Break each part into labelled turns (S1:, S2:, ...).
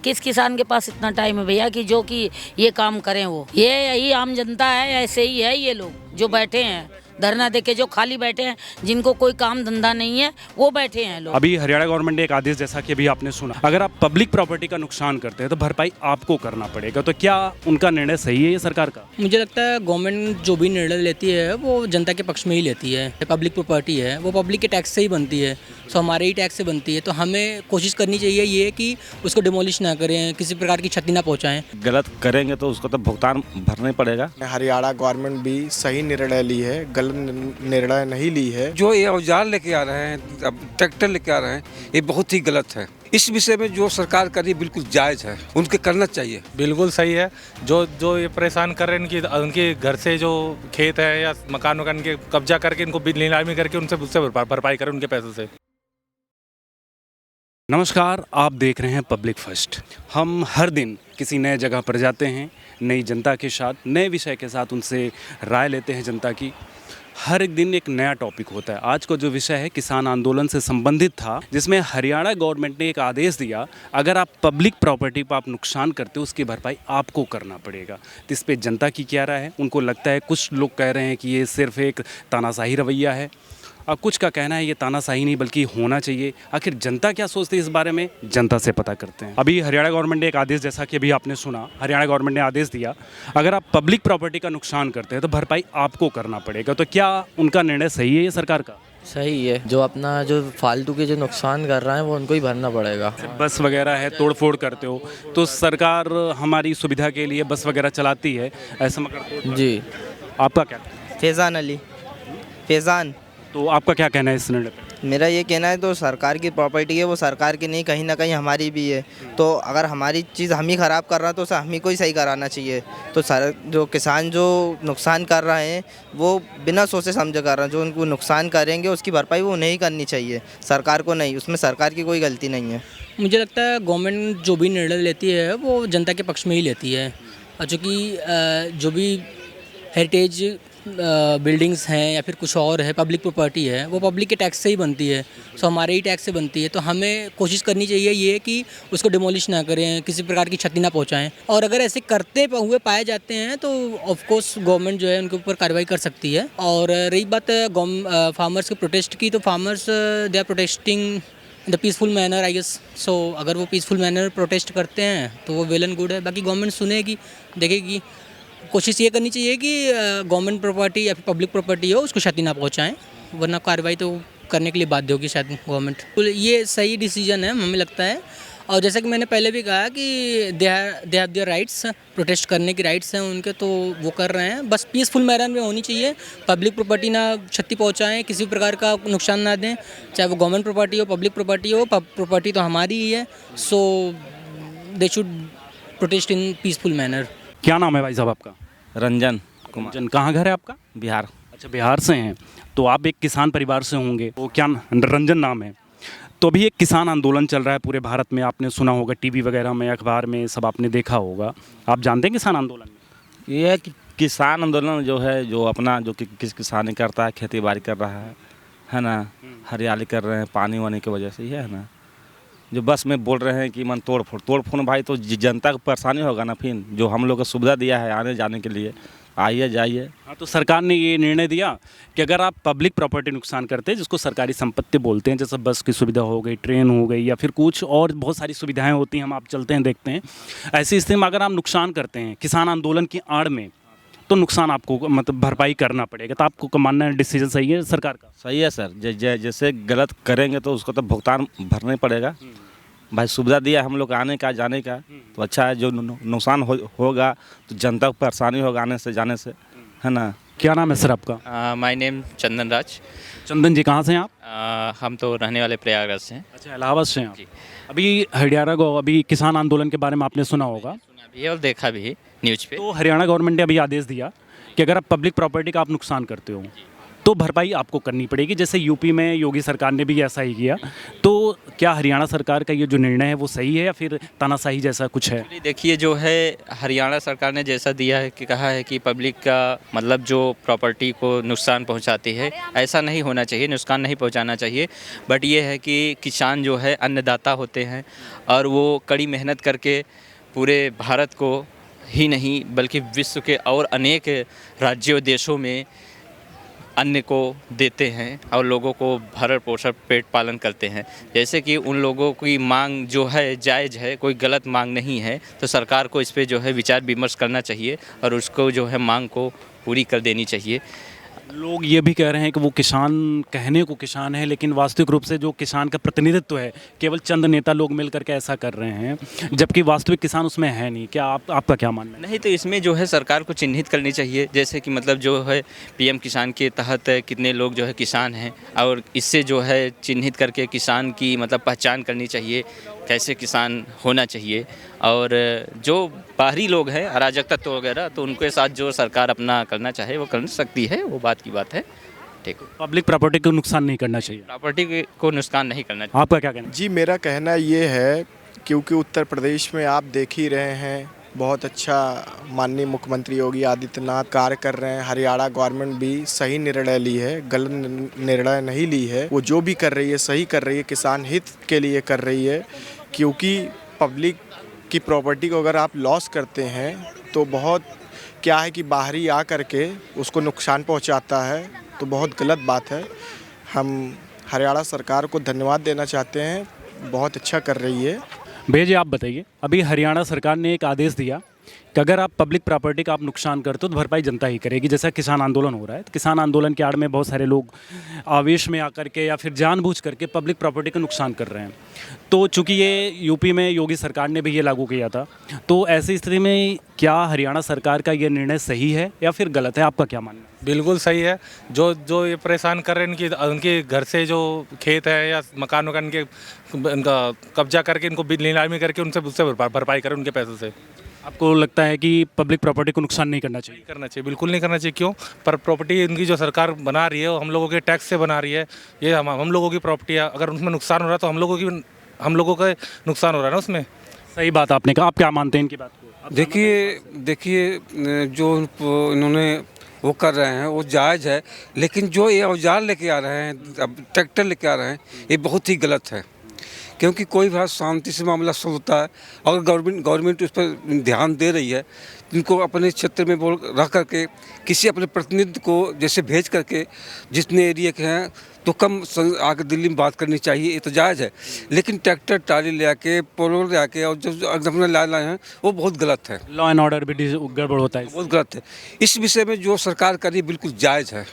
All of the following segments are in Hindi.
S1: किस किसान के पास इतना टाइम है भैया कि जो कि ये काम करें। वो ये यही आम जनता है, ऐसे ही है ये लोग जो बैठे हैं धरना देके, जो खाली बैठे हैं, जिनको कोई काम धंधा नहीं है, वो बैठे हैं लोग।
S2: अभी हरियाणा गवर्नमेंट ने एक आदेश, जैसा कि अभी आपने सुना, अगर आप पब्लिक प्रॉपर्टी का नुकसान करते हैं तो भरपाई आपको करना पड़ेगा। तो क्या उनका निर्णय सही है ये सरकार का?
S3: मुझे लगता है गवर्नमेंट जो भी निर्णय लेती है वो जनता के पक्ष में ही लेती है। पब्लिक प्रॉपर्टी है वो पब्लिक के टैक्स से ही बनती है, सो हमारे ही टैक्स से बनती है। तो हमें कोशिश करनी चाहिए ये कि उसको डिमोलिश ना करें, किसी प्रकार की क्षति ना पहुँचाएँ।
S4: गलत करेंगे तो उसको तो भुगतान भरना ही पड़ेगा।
S5: हरियाणा गवर्नमेंट भी सही निर्णय ली है, गलत निर्णय नहीं ली है।
S6: जो ये औजार लेके आ रहे हैं, अब ट्रैक्टर लेके आ रहे हैं, ये बहुत ही गलत है। इस विषय में जो सरकार कर रही है बिल्कुल जायज़ है, उनके करना चाहिए।
S7: बिल्कुल सही है। जो ये परेशान कर रहे हैं, उनके घर से जो खेत है या मकान वकान के कब्जा करके इनको नीलामी करके उनसे भरपाई करें उनके पैसों से।
S2: नमस्कार, आप देख रहे हैं पब्लिक फर्स्ट। हम हर दिन किसी नए जगह पर जाते हैं, नई जनता के साथ, नए विषय के साथ उनसे राय लेते हैं जनता की। हर एक दिन एक नया टॉपिक होता है। आज का जो विषय है किसान आंदोलन से संबंधित था, जिसमें हरियाणा गवर्नमेंट ने एक आदेश दिया, अगर आप पब्लिक प्रॉपर्टी पर आप नुकसान करते हो उसकी भरपाई आपको करना पड़ेगा। तो इस पर जनता की क्या राय है? उनको लगता है, कुछ लोग कह रहे हैं कि ये सिर्फ एक तानाशाही रवैया है, और कुछ का कहना है ये तानाशाही नहीं बल्कि होना चाहिए। आखिर जनता क्या सोचती है इस बारे में, जनता से पता करते हैं। अभी हरियाणा गवर्नमेंट ने एक आदेश, जैसा कि अभी आपने सुना, हरियाणा गवर्नमेंट ने आदेश दिया, अगर आप पब्लिक प्रॉपर्टी का नुकसान करते हैं तो भरपाई आपको करना पड़ेगा। तो क्या उनका निर्णय सही है ये सरकार का?
S8: सही है। जो अपना जो फालतू के जो नुकसान कर रहा है वो उनको ही भरना पड़ेगा।
S2: बस वगैरह है, तोड़ फोड़ करते हो तो सरकार हमारी सुविधा के लिए बस वगैरह चलाती है, ऐसा मगर
S8: जी।
S2: आपका क्या?
S9: फैज़ान अली। फैज़ान।
S2: तो आपका क्या कहना है इस निर्णय पर?
S9: मेरा ये कहना है, तो सरकार की प्रॉपर्टी है, वो सरकार की नहीं, कहीं ना कहीं हमारी भी है। तो अगर हमारी चीज़ हम ही ख़राब कर रहे हैं तो उसे हम ही को ही सही कराना चाहिए। तो जो किसान जो नुकसान कर रहे हैं वो बिना सोचे समझे कर रहे हैं। जो उनको नुकसान करेंगे उसकी भरपाई वो उन्हें ही करनी चाहिए, सरकार को नहीं। उसमें सरकार की कोई गलती नहीं है।
S3: मुझे लगता है गवर्नमेंट जो भी निर्णय लेती है वो जनता के पक्ष में ही लेती है। और चूँकि जो भी हेरिटेज बिल्डिंग्स हैं या फिर कुछ और है, पब्लिक प्रॉपर्टी है, वो पब्लिक के टैक्स से ही बनती है, सो हमारे ही टैक्स से बनती है। तो हमें कोशिश करनी चाहिए ये कि उसको डिमोलिश ना करें, किसी प्रकार की क्षति ना पहुंचाएं। और अगर ऐसे करते हुए पाए जाते हैं तो ऑफ कोर्स गवर्नमेंट जो है उनके ऊपर कार्रवाई कर सकती है। और रही बात फार्मर्स के प्रोटेस्ट की, तो farmers they are protesting in the peaceful manner I guess. So अगर वो पीसफुल मैनर प्रोटेस्ट करते हैं तो वो वेल एंड गुड है। बाकी गवर्नमेंट सुनेगी, देखेगी। कोशिश ये करनी चाहिए कि गवर्नमेंट प्रॉपर्टी या फिर पब्लिक प्रॉपर्टी हो उसको क्षति ना पहुंचाएं, वरना कार्रवाई तो करने के लिए बाध्य होगी शायद गवर्नमेंट। तो ये सही डिसीजन है हमें लगता है। और जैसा कि मैंने पहले भी कहा कि they have their rights, protest करने की राइट्स हैं उनके, तो वो कर रहे हैं। बस पीसफुल मैनर में होनी चाहिए, पब्लिक प्रॉपर्टी ना क्षति पहुँचाएँ, किसी प्रकार का नुकसान ना दें, चाहे वो गवर्नमेंट प्रॉपर्टी हो, पब्लिक प्रॉपर्टी हो। प्रॉपर्टी तो हमारी ही है, so they should protest in peaceful manner.
S2: क्या नाम है भाई साहब आपका?
S4: रंजन कुमार।
S2: कहाँ घर है आपका?
S4: बिहार।
S2: अच्छा, बिहार से हैं। तो आप एक किसान परिवार से होंगे, तो क्या रंजन नाम है? तो अभी एक किसान आंदोलन चल रहा है पूरे भारत में, आपने सुना होगा, टीवी वगैरह में, अखबार में सब आपने देखा होगा। आप जानते हैं किसान आंदोलन में?
S4: ये है कि किसान आंदोलन जो है, जो अपना जो कि किस किसानी करता है, खेती बाड़ी कर रहा है ना, हरियाली कर रहे हैं पानी वानी की वजह से ही है ना। जो बस में बोल रहे हैं कि मन तोड़ फोड़ भाई, तो जनता को परेशानी होगा ना। फिर जो हम लोग को सुविधा दिया है आने जाने के लिए, आइए जाइए।
S2: हाँ, तो सरकार ने ये निर्णय दिया कि अगर आप पब्लिक प्रॉपर्टी नुकसान करते हैं, जिसको सरकारी संपत्ति बोलते हैं, जैसे बस की सुविधा हो गई, ट्रेन हो गई, या फिर कुछ और बहुत सारी सुविधाएं होती हैं, हम आप चलते हैं देखते हैं, ऐसी स्थिति में अगर आप नुकसान करते हैं किसान आंदोलन की आड़ में, तो नुकसान आपको मतलब भरपाई करना पड़ेगा। तो आपको मानना है डिसीजन सही है सरकार का?
S4: सही है सर। जैसे गलत करेंगे तो उसको तो भुगतान भरना ही पड़ेगा भाई। सुविधा दिया हम लोग आने का जाने का, तो अच्छा है। जो नुकसान होगा तो जनता को परेशानी होगा आने से जाने से, है ना।
S2: क्या नाम है सर आपका?
S10: माय नेम चंदन राज।
S2: चंदन जी, कहाँ से हैं आप?
S10: हम तो रहने वाले प्रयागराज से हैं।
S2: अच्छा, इलाहाबाद से हैं आप। अभी हरियाणा को, अभी किसान आंदोलन के बारे में आपने सुना होगा?
S10: सुना भी है और देखा भी न्यूज़ पे।
S2: तो हरियाणा गवर्नमेंट ने अभी आदेश दिया कि अगर आप पब्लिक प्रॉपर्टी का आप नुकसान करते हो तो भरपाई आपको करनी पड़ेगी। जैसे यूपी में योगी सरकार ने भी ऐसा ही किया, तो क्या हरियाणा सरकार का ये जो निर्णय है वो सही है या फिर तानाशाही जैसा कुछ है?
S10: देखिए जो है हरियाणा सरकार ने जैसा दिया है कि कहा है कि पब्लिक का मतलब जो प्रॉपर्टी को नुकसान पहुंचाती है, ऐसा नहीं होना चाहिए, नुकसान नहीं पहुंचाना चाहिए। बट ये है कि किसान जो है अन्नदाता होते हैं और वो कड़ी मेहनत करके पूरे भारत को ही नहीं बल्कि विश्व के और अनेक राज्यों देशों में अन्न को देते हैं और लोगों को भरण पोषण पेट पालन करते हैं। जैसे कि उन लोगों की मांग जो है जायज़ है, कोई गलत मांग नहीं है, तो सरकार को इस पे जो है विचार विमर्श करना चाहिए और उसको जो है मांग को पूरी कर देनी चाहिए।
S2: लोग ये भी कह रहे हैं कि वो किसान कहने को किसान है, लेकिन वास्तविक रूप से जो किसान का प्रतिनिधित्व है केवल चंद नेता लोग मिल करके ऐसा कर रहे हैं, जबकि वास्तविक किसान उसमें है नहीं। क्या आपका क्या मानना है?
S10: नहीं, तो इसमें जो है सरकार को चिन्हित करनी चाहिए, जैसे कि मतलब जो है पीएम किसान के तहत कितने लोग जो है किसान हैं और इससे जो है चिन्हित करके किसान की मतलब पहचान करनी चाहिए, कैसे किसान होना चाहिए। और जो बाहरी लोग हैं अराजक तत्व वगैरह, तो उनके साथ जो सरकार अपना करना चाहे वो कर सकती है, वो बात की बात है। ठीक,
S2: पब्लिक प्रॉपर्टी को नुकसान नहीं करना चाहिए,
S10: प्रॉपर्टी को नुकसान नहीं करना चाहिए।
S2: आपका क्या कहना है?
S5: जी, मेरा कहना ये है क्योंकि उत्तर प्रदेश में आप देख ही रहे हैं बहुत अच्छा माननीय मुख्यमंत्री योगी आदित्यनाथ कार्य कर रहे हैं। हरियाणा गवर्नमेंट भी सही निर्णय ली है, गलत निर्णय नहीं ली है। वो जो भी कर रही है सही कर रही है, किसान हित के लिए कर रही है। क्योंकि पब्लिक की प्रॉपर्टी को अगर आप लॉस करते हैं तो बहुत क्या है कि बाहरी आ करके उसको नुकसान पहुंचाता है, तो बहुत गलत बात है। हम हरियाणा सरकार को धन्यवाद देना चाहते हैं, बहुत अच्छा कर रही है।
S2: भैया जी आप बताइए, अभी हरियाणा सरकार ने एक आदेश दिया कि अगर आप पब्लिक प्रॉपर्टी का आप नुकसान करते हो तो भरपाई जनता ही करेगी। जैसा किसान आंदोलन हो रहा है, तो किसान आंदोलन के आड़ में बहुत सारे लोग आवेश में आकर के या फिर जानबूझ करके पब्लिक प्रॉपर्टी का नुकसान कर रहे हैं। तो चूंकि ये यूपी में योगी सरकार ने भी ये लागू किया था, तो ऐसी स्थिति में क्या हरियाणा सरकार का ये निर्णय सही है या फिर गलत है? आपका क्या मानना है?
S7: बिल्कुल सही है। जो ये परेशान कर रहे हैं उनके घर से जो खेत है या मकान वकान के उनका कब्जा करके इनको नीलामी करके उनसे भरपाई करें उनके पैसों से।
S2: आपको लगता है कि पब्लिक प्रॉपर्टी को नुकसान नहीं करना चाहिए?
S7: नहीं करना चाहिए, बिल्कुल नहीं करना चाहिए। क्यों? पर प्रॉपर्टी इनकी जो सरकार बना रही है वो हम लोगों के टैक्स से बना रही है। ये हम लोगों की प्रॉपर्टी है, अगर उसमें नुकसान हो रहा है तो हम लोगों का नुकसान हो रहा है ना उसमें।
S2: सही बात आपने कहा। आप क्या मानते हैं इनकी बात को?
S6: देखिए जो इन्होंने वो कर रहे हैं वो जायज़ है, लेकिन जो ये औजार लेके आ रहे हैं, अब ट्रैक्टर लेके आ रहे हैं, ये बहुत ही गलत है। क्योंकि कोई बात शांति से मामला सॉल्व होता है। अगर गवर्नमेंट उस पर ध्यान दे रही है, इनको अपने क्षेत्र में रह करके किसी अपने प्रतिनिधि को जैसे भेज करके जितने एरिया के हैं तो कम आकर दिल्ली में बात करनी चाहिए, ये तो जायज़ है। लेकिन ट्रैक्टर ट्राली ले आके पोलो ले आके और जो अपने लाए हैं वो बहुत गलत है।
S2: लॉ एंड ऑर्डर भी गड़बड़ होता है,
S6: बहुत गलत है। इस विषय में जो सरकार कर रही है बिल्कुल जायज़ है,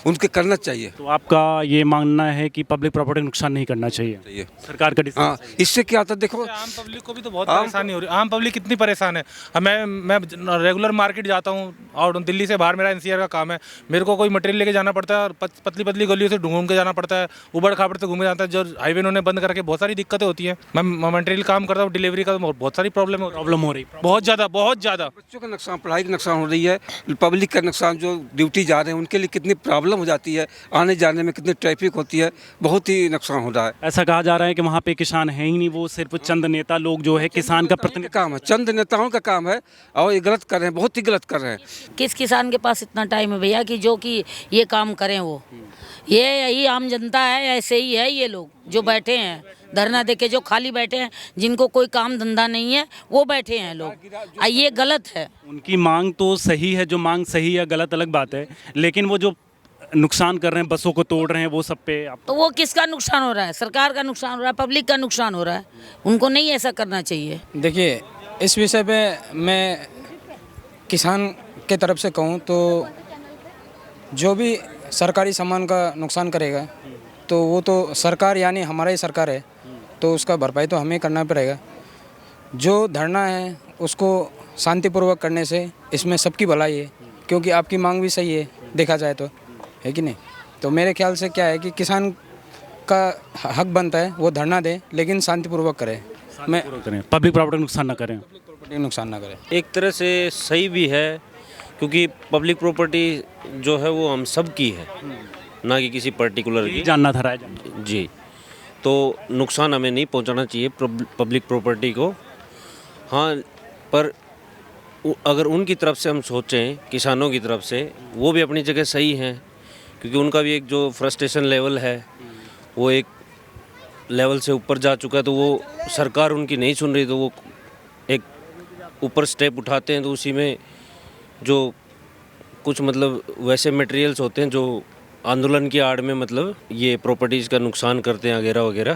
S6: उनके करना चाहिए।
S2: तो आपका ये मानना है कि पब्लिक प्रॉपर्टी का नुकसान नहीं करना चाहिए सरकार का डिसीजन?
S6: हाँ, इससे क्या होता है देखो,
S7: आम पब्लिक को भी तो बहुत परेशानी हो रही है। आम पब्लिक कितनी परेशान है। मैं रेगुलर मार्केट जाता हूँ और दिल्ली से बाहर मेरा एनसीआर का काम है, मेरे को कोई मटेरियल लेके जाना पड़ता है और पतली पतली गलियों से ढूंढ के जाना पड़ता है, उबड़ खाबड़ से घूमे जाता है। जो हाईवे उन्होंने बंद करके बहुत सारी दिक्कतें होती हैं। मैं मटेरियल काम करता हूँ, डिलीवरी का बहुत सारी प्रॉब्लम हो रही है, बहुत ज़्यादा।
S6: बच्चों का नुकसान, पढ़ाई का नुकसान हो रही है, पब्लिक का नुकसान, जो ड्यूटी जा रहे हैं उनके लिए कितनी प्रॉब्लम हो जाती है, आने जाने में कितनी ट्रैफिक होती है, बहुत ही नुकसान हो रहा है।
S2: ऐसा कहा जा रहा है कि वहाँ पे किसान है ही नहीं, वो सिर्फ चंद नेता लोग जो है किसान का प्रतिनिधि
S6: काम है, चंद नेताओं का काम है और ये गलत कर रहे हैं, बहुत ही गलत कर रहे हैं।
S1: किस किसान के पास इतना टाइम है भैया कि जो कि ये काम करें वो? ये यही आम जनता है, ऐसे ही है ये लोग जो बैठे हैं धरना देके, जो खाली बैठे हैं, जिनको कोई काम धंधा नहीं है वो बैठे हैं लोग। ये गलत है।
S2: उनकी मांग तो सही है, जो मांग सही या गलत अलग बात है, लेकिन वो जो नुकसान कर रहे हैं, बसों को तोड़ रहे हैं, वो सब पे
S1: तो वो किसका नुकसान हो रहा है? सरकार का नुकसान हो रहा है, पब्लिक का नुकसान हो रहा है। उनको नहीं ऐसा करना चाहिए।
S11: देखिए, इस विषय पे मैं किसान के तरफ से कहूँ तो जो भी सरकारी सामान का नुकसान करेगा तो वो तो सरकार यानी हमारा ही सरकार है, तो उसका भरपाई तो हमें करना पड़ेगा। जो धरना है उसको शांतिपूर्वक करने से इसमें सबकी भलाई है, क्योंकि आपकी मांग भी सही है देखा जाए तो, है कि नहीं? तो मेरे ख्याल से क्या है कि किसान का हक बनता है वो धरना दे, लेकिन शांतिपूर्वक करे,
S2: पब्लिक प्रॉपर्टी नुकसान ना करें,
S11: नुकसान ना करें।
S12: एक तरह से सही भी है, क्योंकि पब्लिक प्रॉपर्टी जो है वो हम सब की है, ना कि किसी पर्टिकुलर की।
S2: जानना था राय जानना।
S12: जी, तो नुकसान हमें नहीं पहुंचाना चाहिए पब्लिक प्रॉपर्टी को। हाँ, पर अगर उनकी तरफ से हम सोचें, किसानों की तरफ से, वो भी अपनी जगह सही हैं, क्योंकि उनका भी एक जो फ्रस्ट्रेशन लेवल है वो एक लेवल से ऊपर जा चुका है। तो वो सरकार उनकी नहीं सुन रही, तो वो एक ऊपर स्टेप उठाते हैं। तो उसी में जो कुछ मतलब वैसे मटेरियल्स होते हैं जो आंदोलन की आड़ में मतलब ये प्रॉपर्टीज़ का नुकसान करते हैं वगैरह वगैरह,